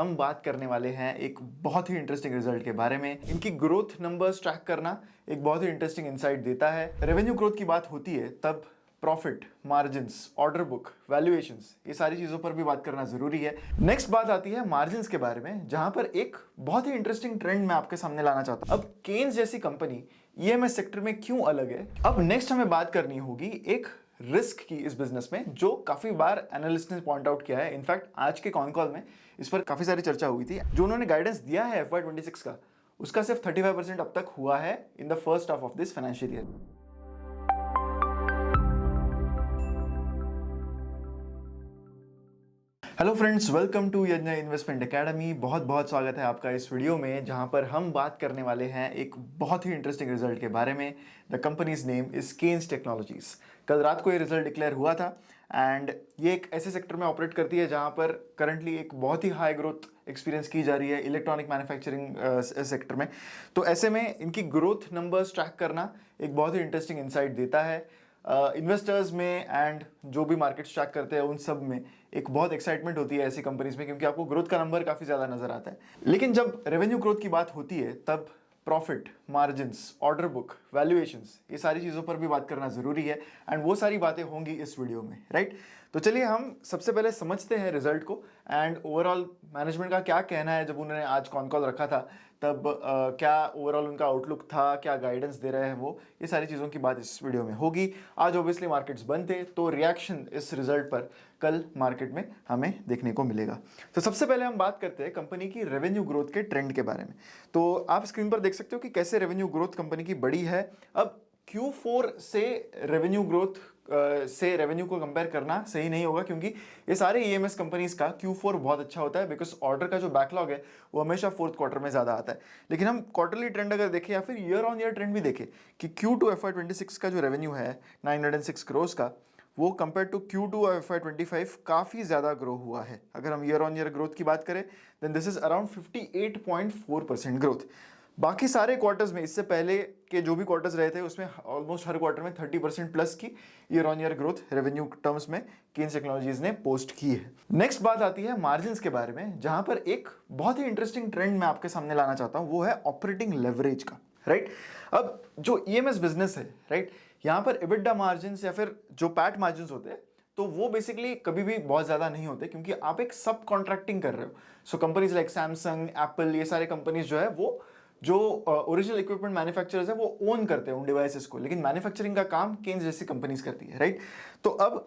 हम बात करने वाले हैं एक बहुत ही इंटरेस्टिंग रिजल्ट के बारे में। इनकी ग्रोथ नंबर्स ट्रैक करना एक बहुत ही इंटरेस्टिंग इंसाइट देता है। रेवेन्यू ग्रोथ की बात होती है तब profit, margins, order book, valuations, ये सारी चीजों पर भी बात करना जरूरी है। नेक्स्ट बात आती है मार्जिन्स के बारे में, जहां पर एक बहुत ही इंटरेस्टिंग ट्रेंड मैं आपके सामने लाना चाहता हूं। अब केन्स जैसी कंपनी ईएमएस सेक्टर में क्यों अलग है। अब नेक्स्ट हमें बात करनी होगी एक रिस्क की इस बिजनेस में, जो काफी बार एनालिस्ट ने पॉइंट आउट किया है। इनफैक्ट आज के कॉन कॉल में इस पर काफी सारी चर्चा हुई थी। जो उन्होंने गाइडेंस दिया है FY26 का, उसका सिर्फ 35% अब तक हुआ है in the first half of this financial year. Hello friends, welcome to Yagya investment academy. बहुत बहुत स्वागत है आपका इस वीडियो में, जहां पर हम बात करने वाले हैं एक बहुत ही इंटरेस्टिंग रिजल्ट के बारे में। The company's name is Kaynes technologies. कल रात को ये रिजल्ट डिक्लेयर हुआ था एंड ये एक ऐसे सेक्टर में ऑपरेट करती है जहां पर करंटली एक बहुत ही हाई ग्रोथ एक्सपीरियंस की जा रही है इलेक्ट्रॉनिक मैन्युफैक्चरिंग सेक्टर में। तो ऐसे में इनकी ग्रोथ नंबर्स ट्रैक करना एक बहुत ही इंटरेस्टिंग इंसाइट देता है। इन्वेस्टर्स में एंड जो भी मार्केट ट्रैक करते हैं उन सब में एक बहुत एक्साइटमेंट होती है ऐसी कंपनीज में, क्योंकि आपको ग्रोथ का नंबर काफी ज्यादा नजर आता है। लेकिन जब रेवेन्यू ग्रोथ की बात होती है तब profit, margins, order book, valuations, ये सारी चीजों पर भी बात करना जरूरी है एंड वो सारी बातें होंगी इस वीडियो में, राइट। तो चलिए हम सबसे पहले समझते हैं रिजल्ट को एंड ओवरऑल मैनेजमेंट का क्या कहना है। जब उन्होंने आज कॉन कॉल रखा था तब क्या ओवरऑल उनका आउटलुक था, क्या गाइडेंस दे रहे हैं वो, ये सारी चीज़ों की बात इस वीडियो में होगी। आज ऑब्वियसली मार्केट्स बंद थे, तो रिएक्शन इस रिजल्ट पर कल मार्केट में हमें देखने को मिलेगा। तो सबसे पहले हम बात करते हैं कंपनी की रेवेन्यू ग्रोथ के ट्रेंड के बारे में। तो आप स्क्रीन पर देख सकते हो कि कैसे रेवेन्यू ग्रोथ कंपनी की बढ़ी है। अब Q4 से रेवेन्यू ग्रोथ से रेवेन्यू को कंपेयर करना सही नहीं होगा, क्योंकि ये सारे ईएमएस कंपनीज का Q4 बहुत अच्छा होता है, बिकॉज ऑर्डर का जो बैकलॉग है वो हमेशा फोर्थ क्वार्टर में ज्यादा आता है। लेकिन हम क्वार्टरली ट्रेंड अगर देखें या फिर ईयर ऑन ईयर ट्रेंड भी देखें कि Q2 FY26 का जो रेवेन्यू है 906 करोड़ का, वो कंपेयर टू Q2 FY25 काफी ज्यादा ग्रो हुआ है। अगर हम ईयर ऑन ईयर ग्रोथ की बात करें then this is around 58.4% growth. बाकी सारे क्वार्टर्स में, इससे पहले के जो भी क्वार्टर्स रहे थे उसमें ऑलमोस्ट हर क्वार्टर में 30% प्लस की year on year growth revenue terms में केन्स टेक्नोलॉजीज ने पोस्ट की है। नेक्स्ट बात आती है मार्जिन्स के बारे में, जहां पर एक बहुत ही इंटरेस्टिंग ट्रेंड मैं आपके सामने लाना चाहता हूं, वो है ऑपरेटिंग लेवरेज का, राइट। अब जो ईएमएस बिजनेस है, राइट, यहां पर EBITDA मार्जिन्स या फिर जो पैट मार्जिन्स होते हैं, तो वो बेसिकली कभी भी बहुत ज्यादा नहीं होते, क्योंकि आप एक सब कॉन्ट्रैक्टिंग कर रहे हो। सो कंपनीज लाइक सैमसंग, एप्पल, ये सारे कंपनीज जो है वो जो ओरिजिनल इक्विपमेंट मैन्युफैक्चरर्स है वो ओन करते हैं उन डिवाइसेस को, लेकिन मैन्युफैक्चरिंग का काम केन्स जैसी कंपनीज करती है, राइट। तो अब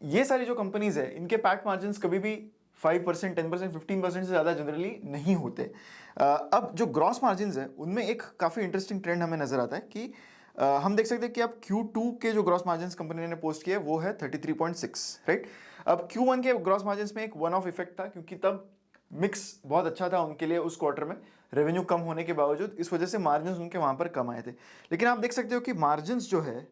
ये सारी जो कंपनीज है इनके पैट मार्जिन्स कभी भी 5%, 10%, 15% से ज्यादा जनरली नहीं होते। अब जो ग्रॉस मार्जिन्स है उनमें एक काफी इंटरेस्टिंग ट्रेंड हमें नजर आता है कि हम देख सकते हैं कि अब Q2 के जो ग्रॉस मार्जिन्स कंपनी ने पोस्ट किए वो है 33.6, राइट। अब Q1 के ग्रॉस मार्जिन्स में एक वन ऑफ इफेक्ट था, क्योंकि तब मिक्स बहुत अच्छा था उनके लिए उस क्वार्टर में, रेवेन्यू कम होने के बावजूद, इस वजह से मार्जिन्स उनके वहां पर कम आए थे। लेकिन आप देख सकते हो कि मार्जिन्स जो है,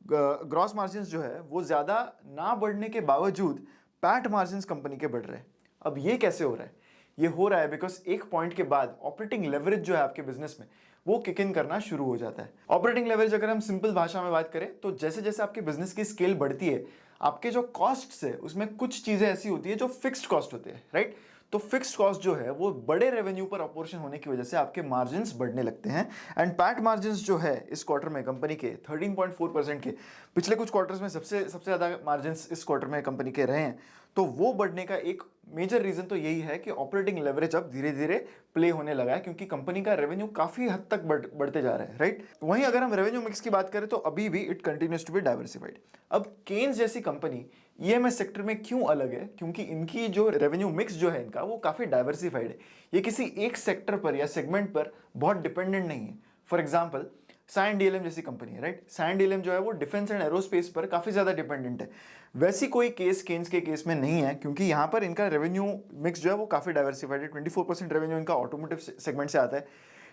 ग्रॉस मार्जिन्स जो है वो ज्यादा ना बढ़ने के बावजूद पैट मार्जिन्स कंपनी के बढ़ रहे हैं। अब ये कैसे हो रहा है? ये हो रहा है बिकॉज एक पॉइंट के बाद ऑपरेटिंग लेवरेज जो है आपके बिजनेस में वो किक इन करना शुरू हो जाता है। ऑपरेटिंग लेवरेज अगर हम सिंपल भाषा में बात करें तो जैसे जैसे आपके बिजनेस की स्केल बढ़ती है, आपके जो कॉस्ट्स है उसमें कुछ चीजें ऐसी होती है जो फिक्स्ड कॉस्ट होते हैं, राइट। तो फिक्स्ड कॉस्ट जो है वो बड़े रेवेन्यू पर ऑपरेशन होने की वजह से आपके मार्जिन्स बढ़ने लगते हैं। एंड पैट मार्जिन्स जो है इस क्वार्टर में कंपनी के 13.4% के, पिछले कुछ क्वार्टर्स में सबसे ज्यादा मार्जिन्स इस क्वार्टर में कंपनी के रहे हैं। तो वो बढ़ने का एक मेजर रीजन तो यही है कि ऑपरेटिंग लेवरेज अब धीरे धीरे प्ले होने लगा है, क्योंकि कंपनी का रेवेन्यू काफी हद तक बढ़ते जा रहे हैं, राइट। वहीं अगर हम रेवेन्यू मिक्स की बात करें तो अभी भी it continues to be diversified. अब केन्स जैसी कंपनी ईएमएस सेक्टर में क्यों अलग है? क्योंकि इनकी जो रेवेन्यू मिक्स जो है इनका वो काफी डाइवर्सिफाइड है। ये किसी एक सेक्टर पर या सेगमेंट पर बहुत डिपेंडेंट नहीं है। फॉर एग्जाम्पल साइन डीएलएम जैसी कंपनी है, राइट। साइन डीएलएम जो है वो डिफेंस एंड एरोस्पेस पर काफी ज्यादा डिपेंडेंट है। वैसी कोई केस केन्स के केस में नहीं है, क्योंकि यहां पर इनका रेवेन्यू मिक्स जो है वो काफी डाइवर्सिफाइड है। 24% रेवेन्यू इनका ऑटोमोटिव सेगमेंट से आता है,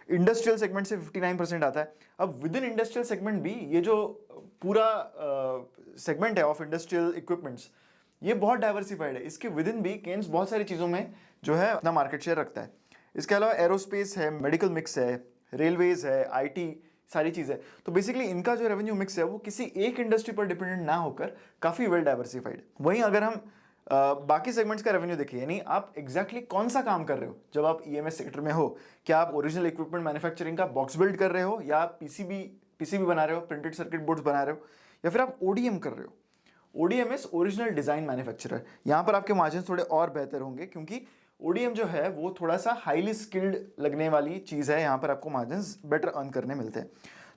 इंडस्ट्रियल सेगमेंट से 59% आता है। अब विद इन इंडस्ट्रियल सेगमेंट भी ये जो पूरा सेगमेंट है ऑफ इंडस्ट्रियल इक्विपमेंट्स, ये बहुत डाइवर्सिफाइड है। इसके विद इन भी केन्स बहुत सारी चीजों में जो है अपना मार्केट शेयर रखता है। इसके अलावा एरोस्पेस है, मेडिकल मिक्स है, रेलवेज है, आईटी, सारी चीजें। तो बेसिकली इनका जो रेवेन्यू मिक्स है वो किसी एक इंडस्ट्री पर डिपेंडेंट ना होकर काफी वेल डाइवर्सिफाइड। वहीं अगर हम बाकी सेगमेंट्स का रेवेन्यू देखिए, यानी आप एग्जैक्टली कौन सा काम कर रहे हो जब आप ईएमएस सेक्टर में हो। क्या आप ओरिजिनल इक्विपमेंट मैन्युफैक्चरिंग का बॉक्स बिल्ड कर रहे हो, या आप पीसीबी बना रहे हो, प्रिंटेड सर्किट बोर्ड्स बना रहे हो, या फिर आप ओडीएम कर रहे हो। ओडीएमएस ओरिजिनल डिजाइन मैन्युफैक्चरर, यहां पर आपके मार्जिन थोड़े और बेहतर होंगे, क्योंकि ओडीएम जो है वो थोड़ा सा हाईली स्किल्ड लगने वाली चीज है, यहां पर आपको मार्जिन बेटर अर्न करने मिलते हैं।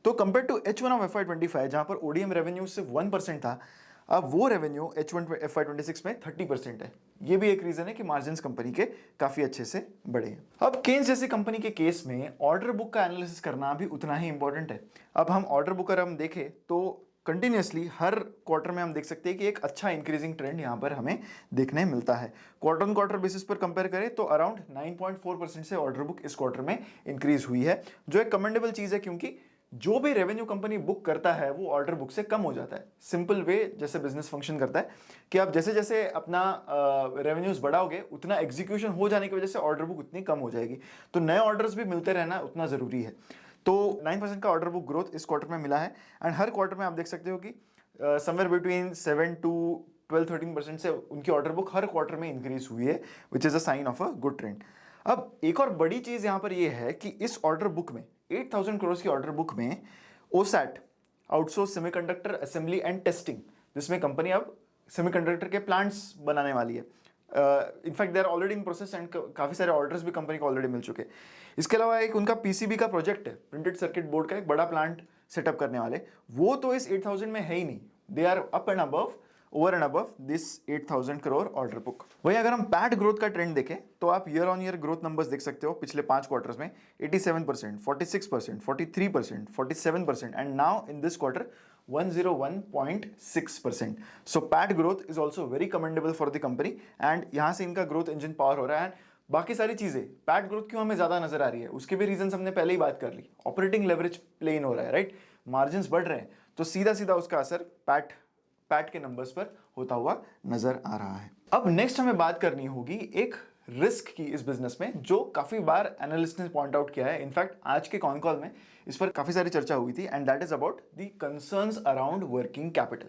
तो compare to H1 of FY25 जहां पर ओडीएम रेवेन्यू सिर्फ 1% था, अब वो रेवेन्यू H1 FY26 में 30% है। ये भी एक रीजन है कि मार्जिन कंपनी के काफी अच्छे से बढ़े हैं। अब केन्स जैसी कंपनी के केस में ऑर्डर बुक का एनालिसिस करना भी उतना ही इंपॉर्टेंट है। अब हम ऑर्डर बुक अगर हम देखें तो कंटिन्यूसली हर क्वार्टर में हम देख सकते हैं कि एक अच्छा इंक्रीजिंग ट्रेंड यहां पर हमें देखने मिलता है। क्वार्टर ऑन क्वार्टर बेसिस पर कंपेयर करें तो अराउंड 9.4% से ऑर्डर बुक इस क्वार्टर में इंक्रीज हुई है, जो एक कमेंडेबल चीज है, क्योंकि जो भी रेवेन्यू कंपनी बुक करता है वो ऑर्डर बुक से कम हो जाता है। सिंपल वे जैसे बिजनेस फंक्शन करता है कि आप जैसे जैसे अपना रेवेन्यूज बढ़ाओगे उतना एग्जीक्यूशन हो जाने की वजह से ऑर्डर बुक उतनी कम हो जाएगी, तो नए ऑर्डर्स भी मिलते रहना उतना जरूरी है। तो 9% का ऑर्डर बुक ग्रोथ इस क्वार्टर में मिला है, एंड हर क्वार्टर में आप देख सकते हो कि समवेयर बिटवीन 7 to 12-13% से उनकी ऑर्डर बुक हर क्वार्टर में इंक्रीज हुई है, which is a sign of a good trend. अब एक और बड़ी चीज यहां पर यह है कि इस ऑर्डर बुक में 8,000 करोड़ की ऑर्डर बुक में OSAT, outsource semiconductor assembly and testing, जिसमें कंपनी अब सेमीकंडक्टर के प्लांट्स बनाने वाली है, in fact they are already in process and काफी सारे ऑर्डर्स भी कंपनी को ऑलरेडी मिल चुके हैं। इसके अलावा एक उनका पीसीबी का प्रोजेक्ट है, प्रिंटेड सर्किट बोर्ड का एक बड़ा प्लांट सेटअप करने वाले, वो तो इस 8,000 में है ही नहीं। They are up and above, over and above this 8,000 crore order book. वही अगर हम पैट ग्रोथ का ट्रेंड देखें तो आप year on year growth numbers देख सकते हो पिछले 5 क्वार्टर्स में 87%, 46%, 43%, 47% and now in this quarter 101.6%. So PAT growth is also very commendable for the company, and यहां से इनका ग्रोथ इंजन पावर हो रहा है। बाकी सारी चीजें पैट ग्रोथ क्यों हमें ज्यादा नजर आ रही है, उसके भी रीजन हमने पहले ही बात कर ली। ऑपरेटिंग लेवरेज प्ले इन हो रहा है, राइट, मार्जिन बढ़ रहे हैं, तो सीधा सीधा उसका असर पैट के नंबर्स पर होता हुआ नजर आ रहा है। अब नेक्स्ट हमें बात करनी होगी एक रिस्क की इस बिजनेस में, जो काफी बार एनालिस्ट ने पॉइंट आउट किया है। इनफैक्ट आज के कॉन कॉल में इस पर काफी सारी चर्चा हुई थी, and that is about the concerns around working capital.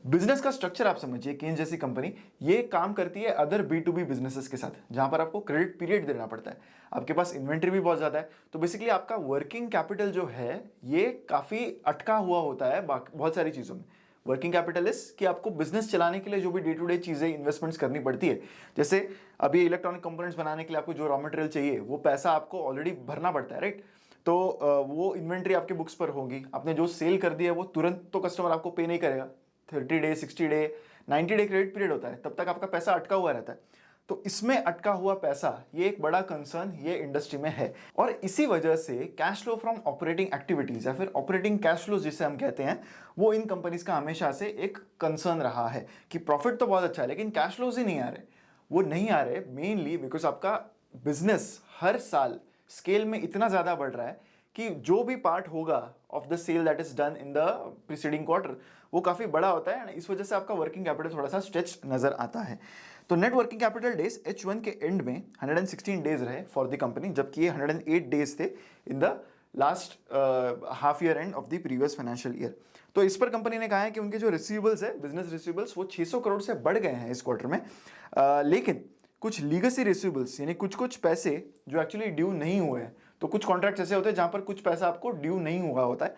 Business का स्ट्रक्चर आप समझिए, केन्स जैसी कंपनी ये काम करती है अदर B2B बिजनेसेस के साथ, जहां पर आपको क्रेडिट पीरियड देना पड़ता है, आपके पास इन्वेंट्री भी बहुत ज्यादा है, तो बेसिकली आपका वर्किंग कैपिटल जो है ये काफी अटका हुआ होता है बहुत सारी चीजों में। वर्किंग कैपिटल इज कि आपको बिजनेस चलाने के लिए जो भी डे टू डे चीजें इन्वेस्टमेंट्स करनी पड़ती है, जैसे अभी इलेक्ट्रॉनिक कंपोनेंट्स बनाने के लिए आपको जो रॉ मटेरियल चाहिए वो पैसा आपको ऑलरेडी भरना पड़ता है, राइट। तो वो इन्वेंट्री आपके बुक्स पर होगी, आपने जो सेल कर दिया है वो तुरंत तो कस्टमर आपको पे नहीं करेगा, 30 day, 60 day, 90 day credit period होता है, तब तक आपका पैसा अटका हुआ रहता है। तो इसमें अटका हुआ पैसा ये एक बड़ा कंसर्न ये इंडस्ट्री में है, और इसी वजह से cash flow from operating activities या फिर ऑपरेटिंग कैश फ्लो जिसे हम कहते हैं, वो इन कंपनीज का हमेशा से एक कंसर्न रहा है कि प्रॉफिट तो बहुत अच्छा है लेकिन कैश फ्लोज ही नहीं आ रहे। वो नहीं आ रहे मेनली बिकॉज आपका बिजनेस हर साल स्केल में इतना ज्यादा बढ़ रहा है कि जो भी पार्ट होगा of the sale that is done in the preceding quarter वो काफी बड़ा होता है, इस वजह से आपका वर्किंग कैपिटल थोड़ा सा स्ट्रेच नजर आता है। तो net working capital days H1 के एंड में 116 डेज रहे फॉर द कंपनी, जबकि ये 108 डेज थे in the last half year end of the previous financial year. तो इस पर कंपनी ने कहा है कि उनके जो रिसीवेबल्स है, बिजनेस रिसीवेबल्स, वो 600 करोड़ से बढ़ गए हैं इस क्वार्टर में, लेकिन कुछ लीगेसी रिसीवेबल्स यानी कुछ कुछ पैसे जो एक्चुअली ड्यू नहीं हुए हैं, तो कुछ कॉन्ट्रैक्ट ऐसे होते हैं जहां पर कुछ पैसा आपको ड्यू नहीं हुआ होता है,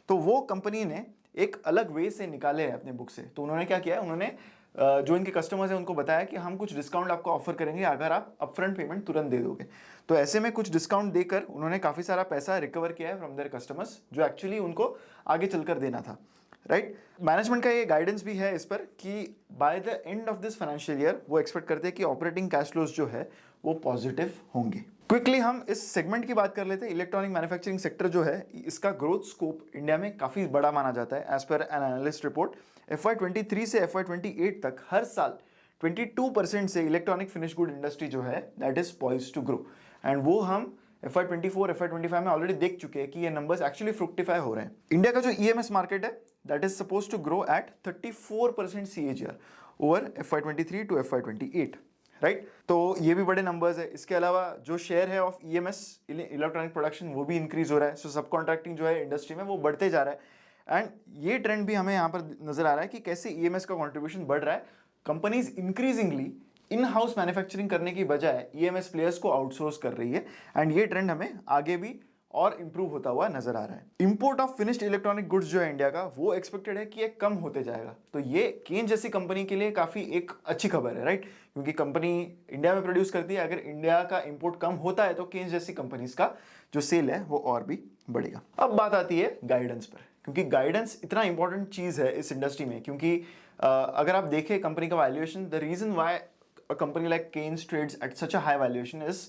तो वो कंपनी ने एक अलग वे से निकाले हैं अपने बुक से। तो उन्होंने क्या किया है, उन्होंने जो इनके कस्टमर्स हैं उनको बताया कि हम कुछ डिस्काउंट आपको ऑफर करेंगे अगर आप अपफ्रंट पेमेंट तुरंत दे दोगे। तो ऐसे में कुछ डिस्काउंट देकर उन्होंने काफी सारा पैसा रिकवर किया है फ्रॉम देयर कस्टमर्स, जो एक्चुअली उनको आगे चलकर देना था, राइट। मैनेजमेंट का ये गाइडेंस भी है इस पर कि by the end of this financial year वो एक्सपेक्ट करते हैं कि ऑपरेटिंग कैश फ्लोज जो है वो पॉजिटिव होंगे। क्विकली हम इस सेगमेंट की बात कर लेते हैं। इलेक्ट्रॉनिक मैन्युफैक्चरिंग सेक्टर जो है इसका ग्रोथ स्कोप इंडिया में काफी बड़ा माना जाता है। As per an analyst report FY23 से FY28 तक हर साल 22% से इलेक्ट्रॉनिक फिनिश गुड इंडस्ट्री जो है that is poised to grow, and वो हम FY24 FY25 में ऑलरेडी देख चुके हैं कि ये नंबर्स एक्चुअली फ्रुक्टिफाई हो रहे हैं। इंडिया का जो EMS मार्केट है that is supposed to grow at 34% CAGR over FY23 to FY28, right. तो ये भी बड़े नंबर्स है। इसके अलावा जो शेयर है ऑफ EMS इलेक्ट्रॉनिक प्रोडक्शन वो भी इंक्रीज हो रहा है, सो सब कॉन्ट्रैक्टिंग जो है इंडस्ट्री में वो बढ़ते जा रहा है, एंड ये ट्रेंड भी हमें यहाँ पर नजर आ रहा है कि कैसे EMS का कॉन्ट्रीब्यूशन बढ़ रहा है companies increasingly in house manufacturing करने की बजाय ईएमएस प्लेयर्स को आउटसोर्स कर रही है, एंड ये ट्रेंड हमें आगे भी और इंप्रूव होता हुआ नजर आ रहा है। Import of finished electronic goods जो है इंडिया का, वो एक्सपेक्टेड है कि ये कम होते जाएगा। तो ये केन जैसी कंपनी के लिए काफी एक अच्छी खबर है, राइट? क्योंकि कंपनी इंडिया में प्रोड्यूस करती है, अगर इंडिया का इंपोर्ट कम होता है तो केन जैसी कंपनीज का जो सेल है वो और भी बढ़ेगा। अब बात आती है गाइडेंस पर, क्योंकि गाइडेंस इतना इंपॉर्टेंट चीज है इस इंडस्ट्री में, क्योंकि अगर आप देखें कंपनी का valuation, the reason why a company like Keynes trades at such a high valuation is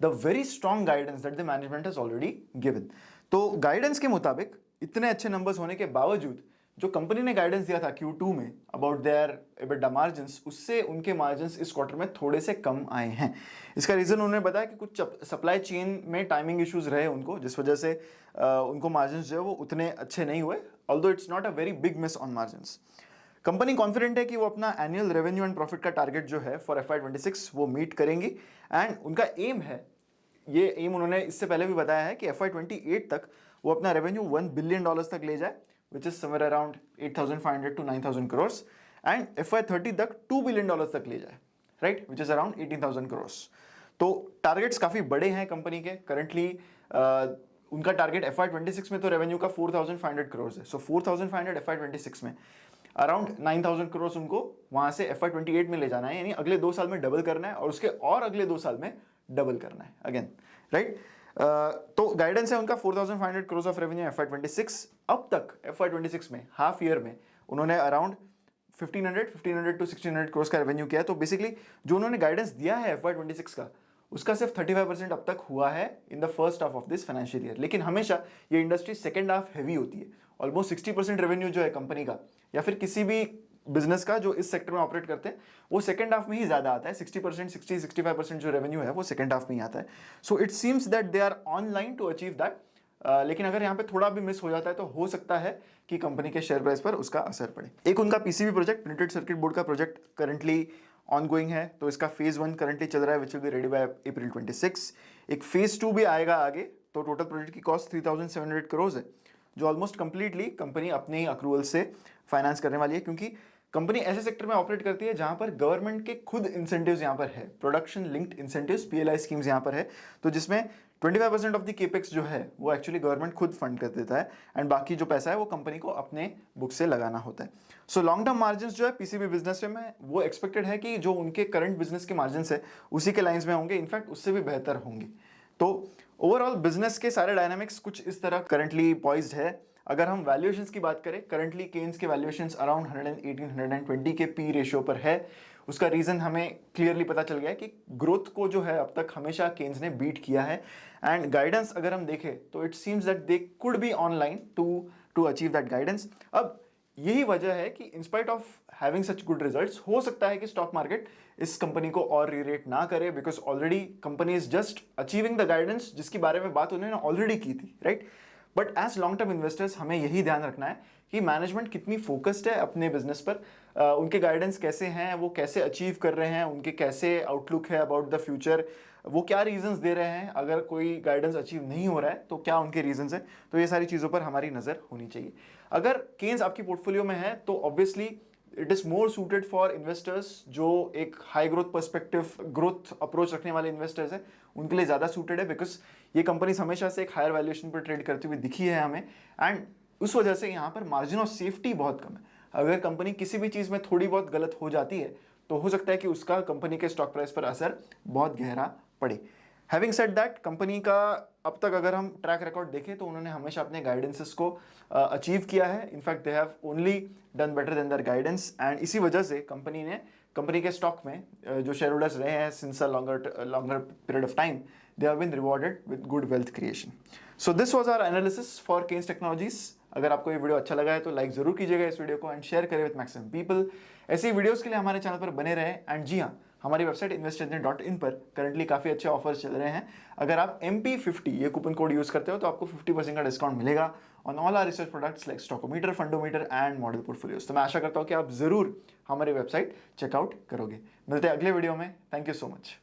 the very strong guidance that the management has already given. तो गाइडेंस के मुताबिक इतने अच्छे नंबर्स होने के बावजूद जो कंपनी ने गाइडेंस दिया था Q2 में अबाउट देयर EBITDA मार्जिन्स, उससे उनके मार्जिन्स इस क्वार्टर में थोड़े से कम आए हैं। इसका रीजन उन्होंने बताया कि कुछ सप्लाई चेन में टाइमिंग इश्यूज रहे उनको, जिस वजह से उनको मार्जिन्स जो है वो उतने अच्छे नहीं हुए, although it's not a very big miss on margins. Company confident है कि वो अपना एनुअल रेवेन्यू एंड प्रॉफिट का टारगेट जो है फॉर FY26 वो मीट करेंगी, एंड उनका एम है, ये एम उन्होंने इससे पहले भी बताया है कि FY28 तक वो अपना रेवेन्यू $1 बिलियन तक ले जाए, which is somewhere around 8,500 to 9,000 crore, and FY30 तक $2 बिलियन तक ले जाए, right, which is around 18,000 crore. तो टारगेट्स काफी बड़े हैं कंपनी के। करंटली उनका टारगेट FY26 में तो रेवेन्यू का 4,500 करोड़ है, सो 4,500 FY26 में अराउंड 9,000 करोड़ उनको वहां से FY28 में ले जाना है, यानी अगले 2 साल में डबल करना है, और उसके और अगले 2 साल में डबल करना है अगेन, राइट? तो गाइडेंस है उनका 4,500 करोड़ ऑफ रेवेन्यू FY26। अब तक FY26 में हाफ ईयर में उन्होंने अराउंड 1,500 to 1,600 करोड़ का रेवेन्यू किया है। तो बेसिकली जो उन्होंने गाइडेंस दिया है FY26 का, उसका सिर्फ 35% अब तक हुआ है in the first half of this financial year. लेकिन हमेशा ये इंडस्ट्री सेकंड हाफ हैवी होती है। ऑलमोस्ट 60% रेवेन्यू जो है कंपनी का या फिर किसी भी बिजनेस का जो इस सेक्टर में ऑपरेट करते हैं, वो सेकंड हाफ में ही ज्यादा आता है। 60-65% जो रेवेन्यू है वो सेकंड हाफ में ही आता है। So it seems that they are on line to achieve that. लेकिन अगर यहाँ पे थोड़ा भी मिस हो जाता है तो हो सकता है कि कंपनी के शेयर प्राइस पर उसका असर पड़े। एक उनका PCB project, printed circuit board का प्रोजेक्ट करंटली ऑनगोइंग है, तो इसका फेज 1 करंटली चल रहा है, which will be ready by April 26। एक फेज 2 भी आएगा आगे। तो टोटल प्रोजेक्ट की कॉस्ट 3,700 करोड़ है, जो ऑलमोस्ट कंप्लीटली कंपनी अपने ही अक्रूवल से फाइनेंस करने वाली है, क्योंकि कंपनी ऐसे सेक्टर में ऑपरेट करती है जहां पर गवर्नमेंट के खुद इंसेंटिव्स यहां पर है, production linked incentives, PLI schemes यहां पर है, तो जिसमें 25% ऑफ द केपेक्स जो है वो एक्चुअली गवर्नमेंट खुद फंड कर देता है, एंड बाकी जो पैसा है वो कंपनी को अपने बुक से लगाना होता है। सो लॉन्ग टर्म मार्जिन्स जो है पीसीबी बिजनेस में वो एक्सपेक्टेड है कि जो उनके करंट बिजनेस के मार्जिन्स है उसी के लाइंस में होंगे, इनफैक्ट उससे भी बेहतर होंगे। तो ओवरऑल बिजनेस के सारे डायनामिक्स कुछ इस तरह करंटली पॉइज्ड है। अगर हम वैल्यूएशंस की बात करें, करंटली केन्स के वैल्यूएशंस अराउंड 118-120 के पी रेशियो पर है। उसका रीजन हमें क्लियरली पता चल गया है कि ग्रोथ को जो है अब तक हमेशा केन्स ने बीट किया है, एंड गाइडेंस अगर हम देखें तो it seems that they could be online to achieve that guidance. अब यही वजह है कि in spite of having such good results, हो सकता है कि स्टॉक मार्केट इस कंपनी को और रीरेट ना करे, because already company is just achieving the guidance जिसके बारे में बात उन्होंने ऑलरेडी की थी, right? But as long term investors हमें यही ध्यान रखना है कि मैनेजमेंट कितनी फोकस्ड है अपने बिजनेस पर, उनके गाइडेंस कैसे हैं, वो कैसे अचीव कर रहे हैं, उनके कैसे आउटलुक है अबाउट द फ्यूचर, वो क्या रीजंस दे रहे हैं, अगर कोई गाइडेंस अचीव नहीं हो रहा है तो क्या उनके रीजंस हैं। तो ये सारी चीज़ों पर हमारी नज़र होनी चाहिए। अगर केन्स आपकी पोर्टफोलियो में है तो obviously it is more suited for investors जो एक high growth perspective, growth approach रखने वाले इन्वेस्टर्स हैं, उनके लिए ज़्यादा सूटेड है, बिकॉज ये कंपनी हमेशा से एक हायर वैल्यूएशन पर ट्रेड करती हुई दिखी है हमें, एंड उस वजह से यहाँ पर मार्जिन ऑफ सेफ्टी बहुत कम है। अगर कंपनी किसी भी चीज़ में थोड़ी बहुत गलत हो जाती है तो हो सकता है कि उसका कंपनी के स्टॉक प्राइस पर असर बहुत गहरा पड़े। हैविंग सेड दैट, कंपनी का अब तक अगर हम ट्रैक रिकॉर्ड देखें तो उन्होंने हमेशा अपने गाइडेंसेस को अचीव किया है। In fact they have only done better than their guidance, and इसी वजह से कंपनी के स्टॉक में जो शेयर होल्डर्स रहे हैं since a longer period of time, they have been rewarded with good wealth creation. So this was our analysis for Kaynes technologies. अगर आपको ये वीडियो अच्छा लगा है तो लाइक जरूर कीजिएगा इस वीडियो को, एंड शेयर करें विद मैक्सिमम पीपल। ऐसी वीडियोस के लिए हमारे चैनल पर बने रहें, एंड जी हाँ, हमारी वेबसाइट investorjn.in पर करंटली काफ़ी अच्छे ऑफर्स चल रहे हैं। अगर आप MP50 ये कूपन कोड यूज़ करते हो तो आपको 50% का डिस्काउंट मिलेगा on all our research products like Stockometer, Fundometer and model portfolios. तो मैं आशा करता हूँ कि आप जरूर हमारी वेबसाइट चेकआउट करोगे। मिलते हैं अगले वीडियो में। Thank you so much.